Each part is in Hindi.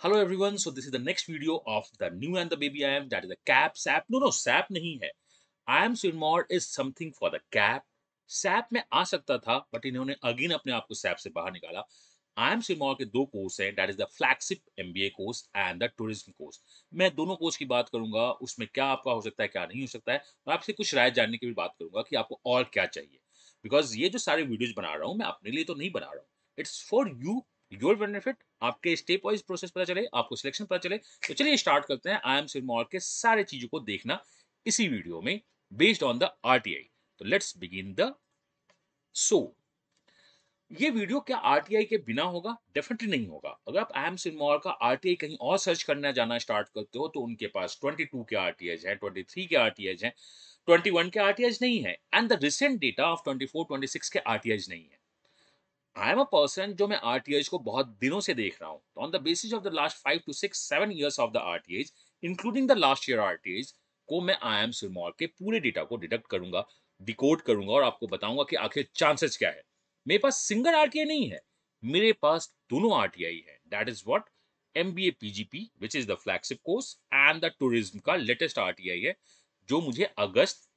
Hello everyone. So this is the next video of the new and the baby I am. That is the cap sap. No, sap नहीं है. I am Sirmor is something for the cap. SAP में आ सकता था बट इन्होंने अगेन अपने आप को सैप से बाहर निकाला. आई एम सिरमौर के दो कोर्स हैं. That is the flagship MBA course and the tourism course. मैं दोनों कोर्स की बात करूंगा. उसमें क्या आपका हो सकता है, क्या नहीं हो सकता है, और आपसे कुछ राय जानने की भी बात करूंगा कि आपको और क्या चाहिए. बिकॉज ये जो सारे वीडियोज बना रहा हूँ मैं अपने लिए तो नहीं बना रहा हूँ. It's for you, your benefit. आपके स्टेप वाइज प्रोसेस पता चले, आपको सिलेक्शन पता चले. तो चलिए स्टार्ट करते हैं आई एम सिरमौर के सारे चीजों को देखना इसी वीडियो में बेस्ड ऑन द आरटीआई. तो लेट्स बिगिन द सो. ये वीडियो क्या आरटीआई के बिना होगा? डेफिनेटली नहीं होगा. अगर आप आई एम सिरमौर का आरटीआई कहीं और सर्च करना जाना स्टार्ट करते हो तो उनके पास 22 के आरटीआईज हैं, 23 के आरटीआईज हैं, 21 के आरटीआईज नहीं है, and the recent data of 24 26 के आरटीआईज नहीं है. आई एम अ पर्सन जो मैं आरटीआईज को बहुत दिनों से देख रहा हूं. तो on the basis of the last 5 to 6 7 years of the RTIs including the last year RTIs को मैं आई एम सिरमौर के पूरे डेटा को डिडक्ट करूंगा, डिकोड करूंगा और आपको बताऊंगा कि आखिर चांसेस क्या है. मेरे पास सिंगल आरटीआई नहीं है, मेरे पास दोनों आरटीआई है. That is what MBA PGP which is the flagship course and the tourism का लेटेस्ट आरटीआई है जो मुझे अगस्त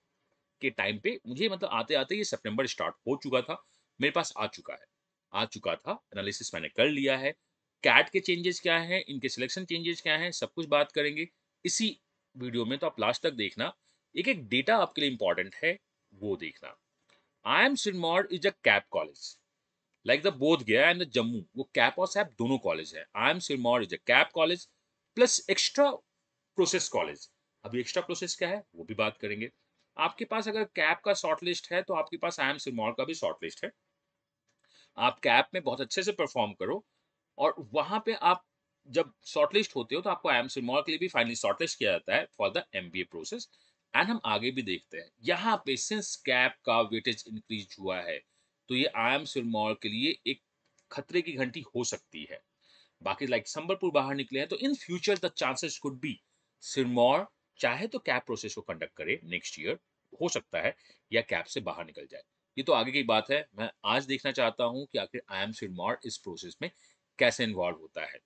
के टाइम पे, मुझे मतलब आते आते ये सितंबर स्टार्ट हो चुका था, मेरे पास आ चुका था. एनालिसिस मैंने कर लिया है. कैट के चेंजेस क्या हैं, इनके सिलेक्शन चेंजेस क्या हैं, सब कुछ बात करेंगे इसी वीडियो में. तो आप लास्ट तक देखना. एक एक डेटा आपके लिए इंपॉर्टेंट है, वो देखना. आई am Sirmaur is a cap college like the बोध गया एंड द जम्मू. वो कैप और सैप दोनों कॉलेज है. आई am Sirmaur is a cap college plus extra process college. अभी एक्स्ट्रा प्रोसेस क्या है वो भी बात करेंगे. आपके पास अगर कैप का शॉर्ट लिस्ट है तो आपके पास आई एम सिरमौर का भी शॉर्ट लिस्ट है. आप कैप में बहुत अच्छे से परफॉर्म करो और वहां पे आप जब शॉर्टलिस्ट होते हो तो आपको आई एम सिरमौर के लिए भी फाइनली शॉर्टलिस्ट किया जाता है for the MBA process. And हम आगे भी देखते हैं. यहाँ पे सिंस कैप का वेटेज इंक्रीज हुआ है तो ये आई एम सिरमौर के लिए एक खतरे की घंटी हो सकती है. बाकी लाइक संबलपुर बाहर निकले हैं तो in future the chances could be Sirmaur चाहे तो कैप प्रोसेस को कंडक्ट करे नेक्स्ट ईयर, हो सकता है, या कैप से बाहर निकल जाए. ये तो आगे की बात है. मैं आज देखना चाहता हूं कि आखिर आई एम सिरमौर इस प्रोसेस में कैसे इन्वॉल्व होता है.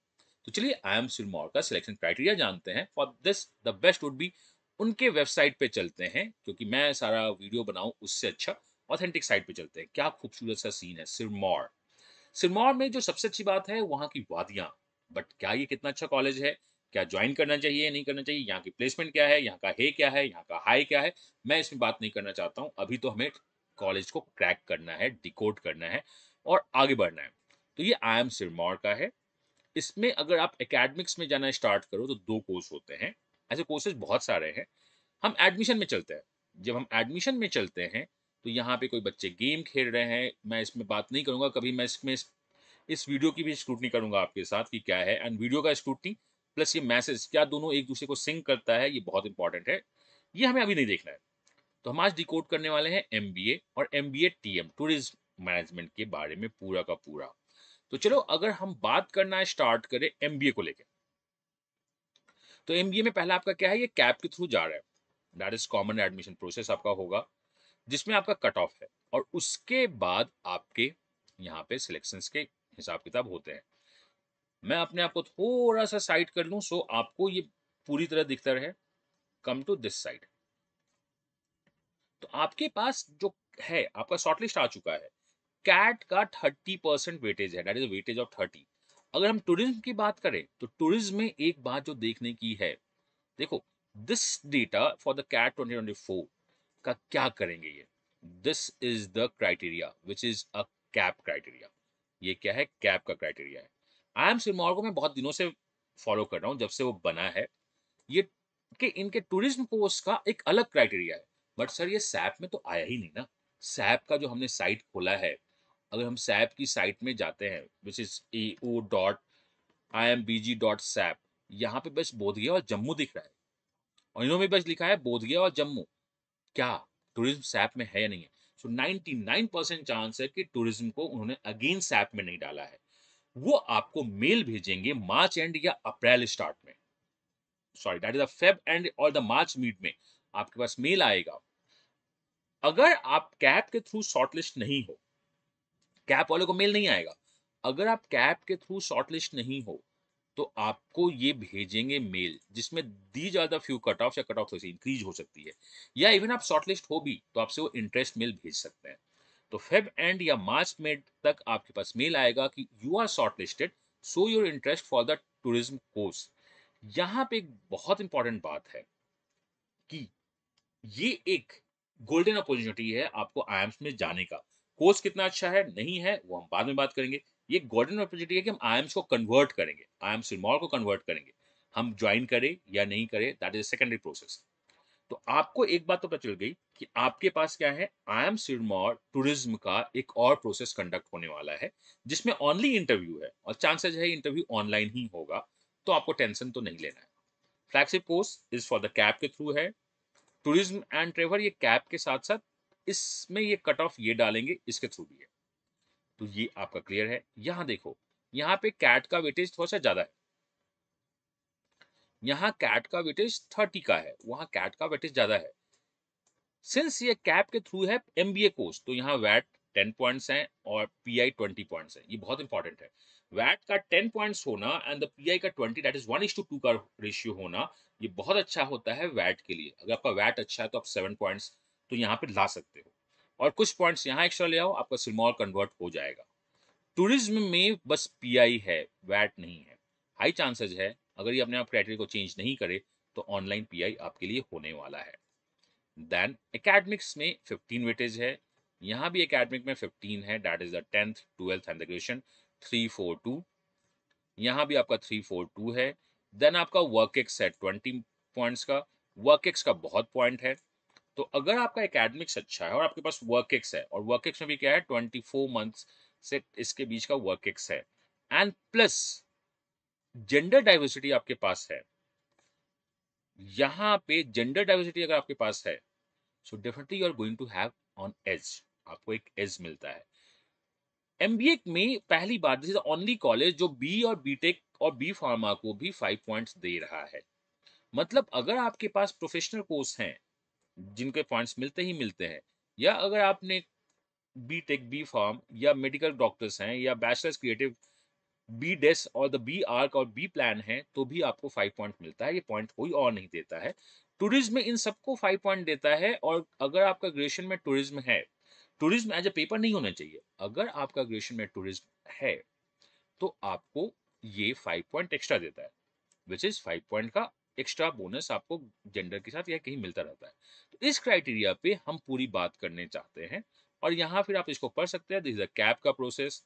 तो चलिए आई एम सिरमौर का सिलेक्शन क्राइटेरिया जानते हैं. For this the best would be उनके वेबसाइट पे चलते हैं, क्योंकि मैं सारा वीडियो बनाऊं उससे अच्छा ऑथेंटिक साइट पे चलते हैं. क्या खूबसूरत सा सीन है सिरमौर. सिरमौर में जो सबसे अच्छी बात है वहाँ की वादियाँ. बट क्या ये कितना अच्छा कॉलेज है, क्या ज्वाइन करना चाहिए नहीं करना चाहिए, यहाँ की प्लेसमेंट क्या है, यहाँ का हे क्या है, यहाँ का हाई क्या है, मैं इसमें बात नहीं करना चाहता हूँ. अभी तो हमें कॉलेज को क्रैक करना है, डिकोड करना है और आगे बढ़ना है. तो ये आई एम सिरमौर का है. इसमें अगर आप एकेडमिक्स में जाना स्टार्ट करो तो दो कोर्स होते हैं. ऐसे कोर्सेज बहुत सारे हैं. हम एडमिशन में चलते हैं. जब हम एडमिशन में चलते हैं तो यहाँ पे कोई बच्चे गेम खेल रहे हैं, मैं इसमें बात नहीं करूंगा. कभी मैं इसमें इस वीडियो की भी स्क्रूटनी करूंगा आपके साथ कि क्या है, एंड वीडियो का स्क्रूटनी प्लस ये मैसेज क्या दोनों एक दूसरे को सिंक करता है, ये बहुत इंपॉर्टेंट है. ये हमें अभी नहीं देखना है. तो हम आज डिकोड करने वाले हैं एमबीए और एमबीए टीएम टूरिज्म मैनेजमेंट के बारे में पूरा का पूरा. तो चलो अगर हम बात करना स्टार्ट करें एमबीए को लेकर, तो एमबीए में पहला आपका क्या है, ये कैप के थ्रू जा रहा है. That is common admission process आपका होगा जिसमें आपका कट ऑफ है और उसके बाद आपके यहाँ पे सिलेक्शंस के हिसाब किताब होते हैं. मैं अपने आप को थोड़ा सा साइड कर लूं सो आपको ये पूरी तरह दिखता रहे. Come to this side. तो आपके पास जो है आपका शॉर्टलिस्ट आ चुका है. कैट का 30% वेटेज है. That is weightage of 30. अगर हम टूरिज्म की बात करें तो टूरिज्म में एक बात जो देखने की है, देखो this data for the CAT 2024 का क्या करेंगे ये. This is the criteria which is a cap criteria. ये क्या है, कैप का क्राइटेरिया है. आई एम सिरमौर को मैं बहुत दिनों से फॉलो कर रहा हूँ, जब से वो बना है. ये कि इनके टूरिज्म कोर्स का एक अलग क्राइटेरिया है. बट सर ये सैप में तो आया ही नहीं ना. सैप का जो हमने साइट खोला है, अगर हम सैप की साइट में जाते हैं विच इज ao.imbg.sap, यहाँ पे बस बोधगया और जम्मू दिख रहा है और इन्होंने बस लिखा है बोधगया और जम्मू. क्या टूरिज्म सैप में है या नहीं है? सो 99% चांस है कि टूरिज्म को उन्होंने अगेन सैप में नहीं डाला है. वो आपको मेल भेजेंगे मार्च एंड या अप्रैल स्टार्ट में. Sorry that is the Feb and और द मार्च मिड में आपके पास मेल आएगा. अगर आप कैप के थ्रू शॉर्टलिस्ट नहीं हो, कैप वाले को मेल नहीं आएगा. अगर आप कैप के थ्रू शॉर्टलिस्ट नहीं हो तो आपको ये भेजेंगे मेल, जिसमें these are the few cut offs या कट ऑफ थोड़ी सी इंक्रीज हो सकती है, या इवन आप शॉर्टलिस्ट हो भी तो आपसे वो इंटरेस्ट मेल भेज सकते हैं। तो फेब एंड या मार्च में तक आपके पास मेल आएगा कि you are shortlisted, show your interest for the tourism course. यहाँ पे एक बहुत इंपॉर्टेंट बात है कि ये एक गोल्डन अपॉर्चुनिटी है आपको आईएम्स में जाने का। कोर्स कितना अच्छा है, नहीं है, वो हम बाद में बात करेंगे। ये गोल्डन अपॉर्चुनिटी है कि हम आईएम्स को कन्वर्ट करेंगे, आईएम्स सिरमौर को कन्वर्ट करेंगे। हम जॉइन करें या नहीं करें, दैट इज सेकेंडरी प्रोसेस। तो आपको एक बात तो पता चल गई कि आपके पास क्या है, आईएम सिरमौर टूरिज्म का एक और प्रोसेस कंडक्ट होने वाला है, जिसमें ओनली इंटरव्यू है और चांसेस है इंटरव्यू ऑनलाइन ही होगा। तो आपको टेंशन तो नहीं लेना है। Flagship course is for the cab के थ्रू है। टूरिज्म एंड ट्रेवल ये कैब के साथ-साथ इसमें ये कट ऑफ ये डालेंगे, इसके थ्रू भी है। तो ये आपका क्लियर है। यहाँ देखो, यहाँ पे कैट का वेटेज थोड़ा-सा ज़्यादा है। यहाँ कैट का वेटेज 30 का है, वहाँ कैट का वेटेज ज़्यादा है। सिंस ये कैप के थ्रू है एमबीए कोर्स, तो यहाँ वैट 10 पॉइंट्स हैं और पीआई 20 पॉइंट्स हैं। ये बहुत इंपॉर्टेंट है। वैट का 10 पॉइंट्स होना एंड द पीआई का 20, दैट इज 1:2 का रेशियो होना, ये बहुत अच्छा होता है वैट के लिए। अगर आपका वैट अच्छा है तो आप 7 पॉइंट्स तो यहाँ पे ला सकते हो, और कुछ पॉइंट्स यहाँ एक्स्ट्रा ले आओ, आपका सिरमौर कन्वर्ट हो जाएगा। टूरिज्म में बस पीआई है, वैट नहीं है। हाई चांसेस है अगर ये अपने आप क्राइटेरिया को चेंज नहीं करे तो ऑनलाइन पीआई आपके लिए होने वाला है। देन एकेडमिक्स में 15 वेटेज है। यहाँ भी एकेडमिक में 15 है, that is the 10th 12th and the graduation 342। यहाँ भी आपका 342 है। देन आपका वर्क एक्स है 20 पॉइंट्स का। वर्क एक्स का बहुत पॉइंट है। तो अगर आपका एकेडमिक्स अच्छा है और आपके पास वर्क एक्स है, और वर्क एक्स में भी क्या है, 24 मंथ्स से इसके बीच का वर्क एक्स है, एंड प्लस जेंडर डाइवर्सिटी आपके पास है। यहाँ पे जेंडर डाइवर्सिटी अगर आपके पास है, so definitely you are going to have on edge, आपको एक एज मिलता है। एमबीए में पहली बार दिस इज ओनली कॉलेज जो बी और बीटेक और बी फार्मा को भी 5 पॉइंट्स दे रहा है। मतलब अगर आपके पास प्रोफेशनल कोर्स हैं जिनके पॉइंट्स मिलते ही मिलते हैं, या अगर आपने बीटेक बी फार्म या मेडिकल डॉक्टर्स हैं या बैचलर्स क्रिएटिव बी डेस और द बी आर्क और बी प्लान है, तो भी आपको 5 पॉइंट मिलता है। ये पॉइंट कोई और नहीं देता है। टूरिज्म में इन सबको 5 पॉइंट देता है, और अगर आपका ग्रेजुएशन में टूरिज्म है, टूरिज्म एज ए पेपर नहीं होना चाहिए, अगर आपका ग्रेजुएशन में टूरिज्म है तो आपको ये 5 पॉइंट एक्स्ट्रा देता है, विच इज 5 पॉइंट का एक्स्ट्रा बोनस आपको जेंडर के साथ या कहीं मिलता रहता है। तो इस क्राइटेरिया पे हम पूरी बात करने चाहते हैं, और यहाँ फिर आप इसको पढ़ सकते हैं। दिस इज अ कैप का प्रोसेस।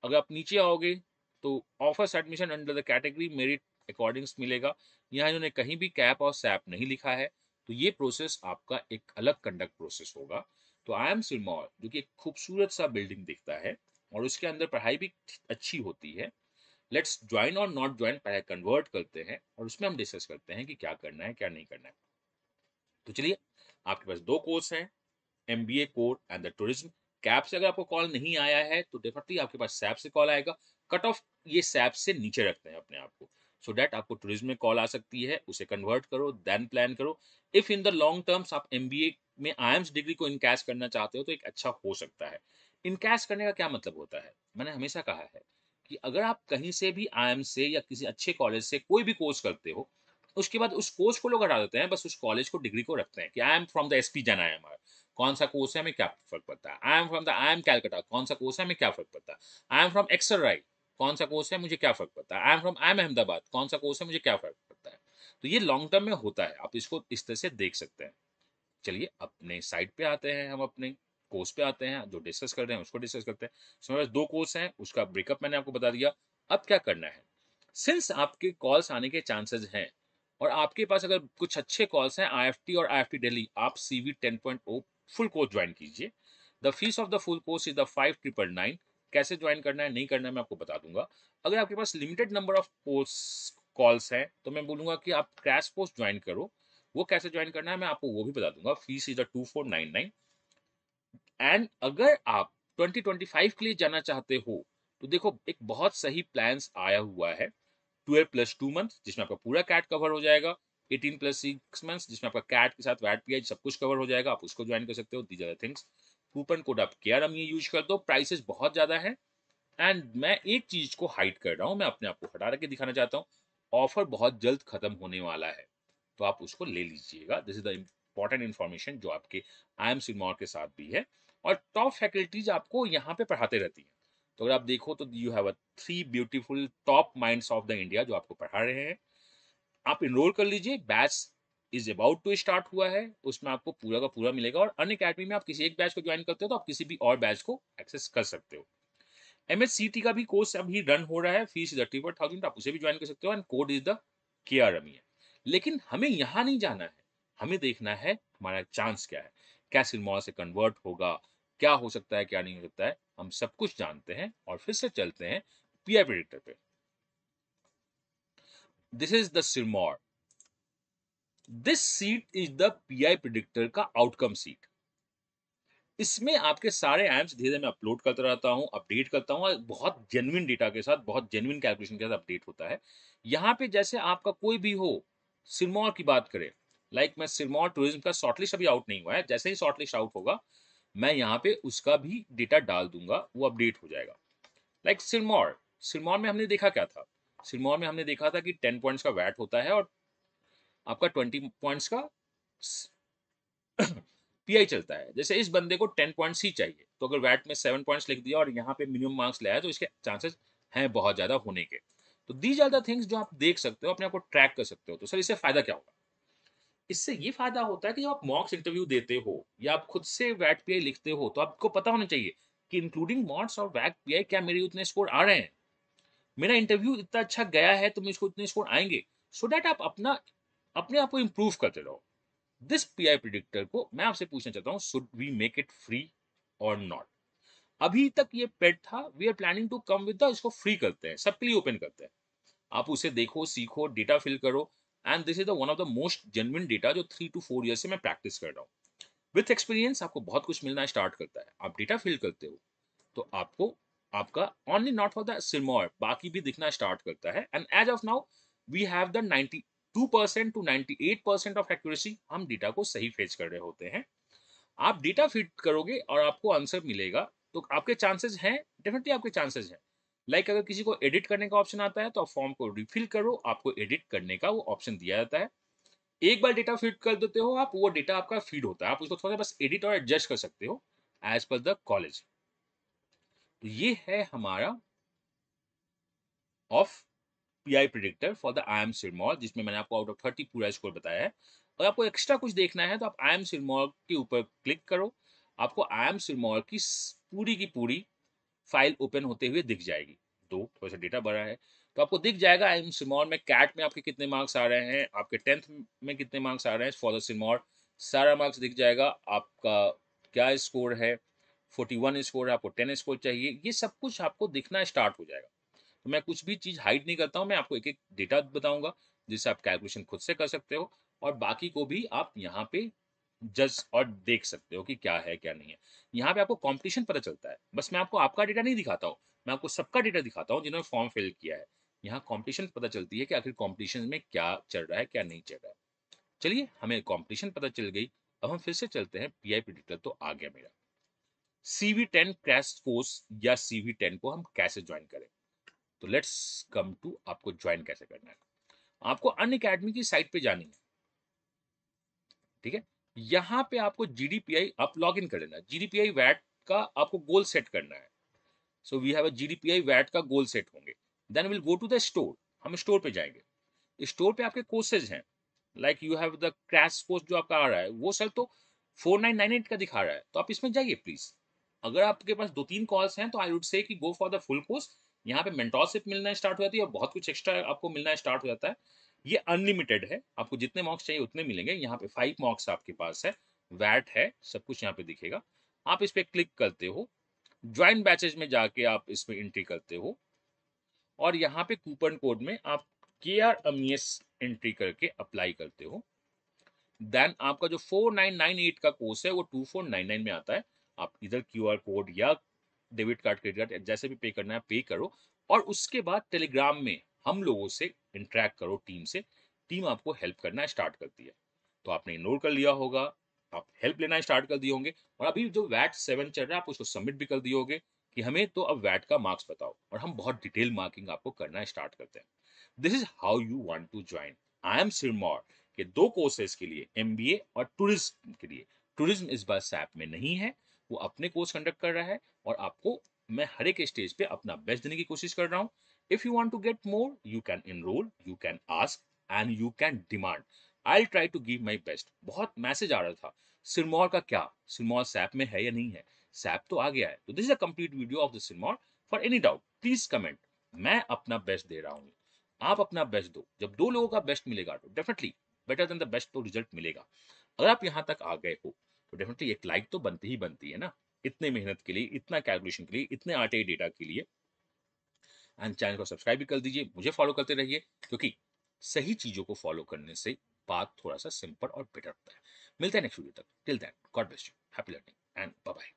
अगर आप नीचे आओगे तो offers admission under the category merit according मिलेगा। यहाँ इन्होंने कहीं भी कैप और सैप नहीं लिखा है। तो ये प्रोसेस आपका एक अलग कंडक्ट प्रोसेस होगा। तो आई एम सिरमौर जो कि एक खूबसूरत सा बिल्डिंग दिखता है, और उसके अंदर पढ़ाई भी अच्छी होती है। लेट्स ज्वाइन और नॉट ज्वाइन पहले कन्वर्ट करते हैं, और उसमें हम डिस्कस करते हैं कि क्या करना है क्या नहीं करना है। तो चलिए, आपके पास दो कोर्स हैं, MBA core and the tourism. Cap से अगर आपको कॉल नहीं आया है तो डेफिनेटली आपके पास सैप से कॉल आएगा। कट ऑफ ये सैप से नीचे रखते हैं अपने आप को, सो दैट आपको टूरिज्म में कॉल आ सकती है, उसे कन्वर्ट करो, देन प्लान करो। If in the long terms आप एमबीए में आईएम्स डिग्री को इनकैश करना चाहते हो तो एक अच्छा हो सकता है। इनकैश करने का क्या मतलब होता है, मैंने हमेशा कहा है कि अगर आप कहीं से भी आईएम्स से या किसी अच्छे कॉलेज से कोई भी कोर्स करते हो, उसके बाद उस कोर्स को लोग हटा देते हैं, बस उस कॉलेज को डिग्री को रखते हैं कि I am from the SP जन आई एम। कौन सा कोर्स है हमें क्या फर्क पड़ता है, I am from the I am Calcutta, कौन सा कोर्स है हमें क्या फर्क पड़ता है, आई एम फ्रॉम एक्सल राय, कौन सा कोर्स है मुझे क्या फर्क पड़ता है, I am from I am Ahmedabad, कौन सा कोर्स है मुझे क्या फर्क पड़ता है। तो ये लॉन्ग टर्म में होता है, आप इसको इस तरह से देख सकते हैं। चलिए अपने साइड पे आते हैं, हम अपने कोर्स पे आते हैं, जो डिस्कस कर रहे हैं उसको डिस्कस करते हैं। सो मेरे पास दो कोर्स हैं, उसका ब्रेकअप मैंने आपको बता दिया। अब क्या करना है, सिंस आपके कॉल्स आने के चांसेस हैं, और आपके पास अगर कुछ अच्छे कॉल्स हैं आईएफटी और आईएफटी दिल्ली, आप सीवी 10.0 फुल कोर्स ज्वाइन कीजिए। The fees of the full course is the 5999। कैसे ज्वाइन करना है नहीं करना है मैं आपको बता दूंगा। अगर आपके पास limited number of course calls हैं तो मैं बोलूंगा कि आप क्रैश कोर्स ज्वाइन करो। वो कैसे ज्वाइन करना है मैं आपको वो भी बता दूंगा। Fees is the 2499। एंड अगर आप 2025 के लिए जाना चाहते हो तो देखो एक बहुत सही प्लान्स आया हुआ है। 12+2 मंथ जिसमें आपका पूरा कैट कवर हो जाएगा। 18+6 मंथ्स जिसमें आपका कैट के साथ वैट पीआई सब कुछ कवर हो जाएगा, आप उसको ज्वाइन कर सकते हो। These are things. Coupon code आप केआरएम ये यूज कर दो। प्राइसेस बहुत ज्यादा है, एंड मैं एक चीज़ को हाइड कर रहा हूँ, मैं अपने आप को हटा के दिखाना चाहता हूँ, ऑफ़र बहुत जल्द खत्म होने वाला है, तो आप उसको ले लीजिएगा। This is the important information जो आपके आईएम सिरमौर के साथ भी है और टॉप फैकल्टीज़ आपको यहाँ पे पढ़ाते रहती हैं। तो अगर आप देखो तो you have 3 beautiful top minds of the India जो आपको पढ़ा रहे हैं। आप एनरोल कर लीजिए, batch is about to start हुआ है, उसमें आपको पूरा का पूरा मिलेगा और अनअकैडमी में आप किसी एक बैच को जॉइन करते हो, तो आप किसी भी और बैच को एक्सेस कर सकते हो। एमएससीटी का भी कोर्स अभी रन हो रहा है, फीस इज़ 34,000, आप उसे भी जॉइन कर सकते हो एंड कोड इज़ द केआरएमई। लेकिन हमें यहाँ नहीं जाना है, हमें देखना है हमारा चांस क्या है, क्या सिरमौर से कन्वर्ट होगा, क्या हो सकता है, क्या नहीं हो सकता है, हम सब कुछ जानते हैं और फिर से चलते हैं पीआई प्रेडिक्टर पे। This is the Sirmaur, this seat is the pi predictor का आउटकम सीट। इसमें आपके सारे ऐप्स धीरे-धीरे मैं अपलोड करता रहता हूँ, अपडेट करता हूँ और बहुत जेन्युइन डेटा के साथ, बहुत जेन्युइन कैलकुलेशन के साथ अपडेट होता है। यहाँ पे जैसे आपका कोई भी हो, सिरमौर की बात करें, लाइक मैं सिरमौर टूरिज़्म का शॉर्टलिस्ट अभी आउट नहीं हुआ है, जैसे ही शॉर्टलिस्ट आउट होगा, मैं यहाँ पे उसका भी डेटा डाल दूँगा, वो अपडेट हो जाएगा। लाइक सिरमौर, सिरमौर में हमने देखा क्या था? सिरमौर में हमने देखा था कि 10 पॉइंट्स का वैट होता है और आपका 20 पॉइंट्स का स पीआई चलता है। जैसे इस बंदे को 10 पॉइंट्स ही चाहिए, तो अगर वैट में 7 पॉइंट्स लिख दिया और यहाँ पे मिनिमम मार्क्स लाया, तो इसके चांसेस हैं बहुत ज़्यादा होने के। तो दीज़ आर द थिंग्स जो आप देख सकते हो, अपने आप को ट्रैक कर सकते हो। तो सर इससे फ़ायदा क्या होगा? इससे ये फ़ायदा होता है कि जब आप मॉक्स इंटरव्यू देते हो या आप खुद से वैट पीआई लिखते हो, तो आपको पता होना चाहिए कि इंक्लूडिंग मॉड्स और वैट पीआई क्या मेरे उतने स्कोर आ रहे हैं? मेरा इंटरव्यू इतना अच्छा गया है, तो मुझको इतने स्कोर आएँगे। सो दैट आप अपने आप को इम्प्रूव करते रहो। दिस पीआई प्रेडिक्टर को मैं आपसे पूछना चाहता हूँ, should we make it free और नॉट? अभी तक ये पेड था, we are planning to come with the इसको फ्री करते हैं, सबके लिए ओपन करते हैं। आप उसे देखो, सीखो, डेटा फिल करो and this is the one of the most genuine data जो 3 टू 4 ईयर्स से मैं प्रैक्टिस कर रहा हूँ। विथ एक्सपीरियंस आपको बहुत कुछ मिलना स्टार्ट करता है। आप डेटा फिल करते हो, तो आपको आपका only not for the Sirmaur, बाकी भी दिखना स्टार्ट करता है and as of now we have the 92% to 98% of accuracy, हम डेटा को सही फेच कर रहे होते हैं। आप डेटा फीड करोगे और आपको आंसर मिलेगा, तो आपके चांसेस हैं, डेफिनेटली आपके चांसेस हैं। लाइक अगर किसी को एडिट करने का ऑप्शन आता है, तो आप फॉर्म को रिफिल करो, आपको एडिट करने का वो ऑप्शन दिया जाता है। एक बार डेटा फीड कर देते हो आप, वो डेटा आपका फीड होता है, आप उसको थोड़ा बस एडिट और एडजस्ट कर सकते हो एज पर द कॉलेज। तो ये है हमारा of pi predictor for the I am Sirmaur, जिसमें मैंने आपको आउट ऑफ 30 पूरा स्कोर बताया है। अगर आपको एक्स्ट्रा कुछ देखना है, तो आप आई एम सिरमौर के ऊपर क्लिक करो, आपको आई एम सिरमौर की पूरी फाइल ओपन होते हुए दिख जाएगी। दो थोड़ा सा डेटा बड़ा है, तो आपको दिख जाएगा आई एम सिरमौर में कैट में आपके कितने मार्क्स आ रहे हैं, आपके 10th में कितने मार्क्स आ रहे हैं फॉर द सिरमौर, सारा मार्क्स दिख जाएगा। आपका क्या स्कोर है, 41 स्कोर है, आपको 10 स्कोर चाहिए, ये सब कुछ आपको दिखना स्टार्ट हो जाएगा। तो मैं कुछ भी चीज़ हाइड नहीं करता हूँ, मैं आपको एक-एक डेटा बताऊँगा, जिससे आप कैलकुलेशन खुद से कर सकते हो और बाकी को भी आप यहाँ पे जज और देख सकते हो कि क्या है, क्या नहीं है। यहाँ पे आपको कॉम्पिटिशन पता चलता है। बस मैं आपको आपका डेटा नहीं दिखाता हूँ, मैं आपको सबका डेटा दिखाता हूँ जिन्होंने फॉर्म फिल किया है। यहाँ कॉम्पिटिशन पता चलती है कि आखिर कॉम्पिटिशन में क्या चल रहा है, क्या नहीं चल रहा है। चलिए, हमें कॉम्पिटिशन पता चल गई, अब हम फिर से चलते हैं पीआई प्रेडिक्टर तो आ गया मेरा। सीवी10 क्रैश कोर्स या सीवी10 को हम कैसे जॉइन करें? तो लेट्स कम टू आपको ज्वाइन कैसे करना है। आपको अनअकैडमी की साइट पे जानी है, ठीक है? यहाँ पे आपको जीडीपीआई आप लॉग इन कर लेना है। जीडीपीआई वैट का आपको गोल सेट करना है। So we have a GDPI वैट का गोल सेट होंगे। Then will go to the store, हम स्टोर पे जाएंगे। स्टोर पे आपके कोर्सेज हैं, like you have the crash course जो आपका आ रहा है, वो सर तो 4998 का दिखा रहा है, तो आप इसमें जाइए प्लीज। अगर आपके पास 2-3 कॉल्स हैं, तो आई वुड से कि go for the full course. यहाँ पे मेंटोरशिप मिलना स्टार्ट हो जाती है और बहुत कुछ एक्स्ट्रा आपको मिलना स्टार्ट हो जाता है। ये अनलिमिटेड है, आपको जितने मार्क्स चाहिए उतने मिलेंगे। यहाँ पे 5 मार्क्स आपके पास है, वैट है, सब कुछ यहाँ पे दिखेगा। आप इस पे क्लिक करते हो, ज्वाइन बैचेज में जाके आप इसमें एंट्री करते हो और यहाँ पे कूपन कोड में आप KRMES एंट्री करके अप्लाई करते हो। देन आपका जो 4998 का कोर्स है, वो 2499 में आता है। आप इधर क्यूआर कोड या डेबिट कार्ड, क्रेडिट कार्ड जैसे भी पे करना है पे करो और उसके बाद टेलीग्राम में हम लोगों से इंटरेक्ट करो टीम से। टीम आपको हेल्प करना स्टार्ट करती है। तो आपने इनरोल कर लिया होगा, आप हेल्प लेना स्टार्ट कर दिए होंगे और अभी जो वैट 7 चल रहा है, आप उसको सबमिट भी कर दिए होंगे कि हमें तो अब वैट का मार्क्स बताओ, और हम बहुत डिटेल मार्किंग आपको करना स्टार्ट करते हैं। This is how you want to join. I am Sirmaur के 2 कोर्सेज के लिए, एमबीए और टूरिज्म के लिए। टूरिज्म इस बार सैप में नहीं है, वो अपने कोर्स कंडक्ट कर रहा है, और आपको मैं हर एक स्टेज पे अपना बेस्ट देने की कोशिश कर रहा हूँ। If you want to get more, you can enroll, you can ask and you can demand. I will try to give my best. बहुत मैसेज आ रहा था, सिरमौर का क्या, सिरमौर सैप में है या नहीं है? सैप तो आ गया है। तो this is a complete video of the Sirmaur. For any doubt please comment. मैं अपना बेस्ट दे रहा हूँ, आप अपना बेस्ट दो। जब 2 लोगों का बेस्ट मिलेगा तो definitely better than the best तो रिजल्ट मिलेगा। अगर आप यहाँ तक आ गए हो तो डेफिनेटली एक लाइक तो बनती ही बनती है ना, इतने मेहनत के लिए, इतना कैलकुलेशन के लिए, इतने आरटीआई डेटा के लिए। एंड चैनल को सब्सक्राइब भी कर दीजिए, मुझे फॉलो करते रहिए, क्योंकि सही चीजों को फॉलो करने से बात थोड़ा सा सिंपल और बेटर होता है। मिलते हैं नेक्स्ट वीडियो तक। Till then God bless you, happy learning and bye bye.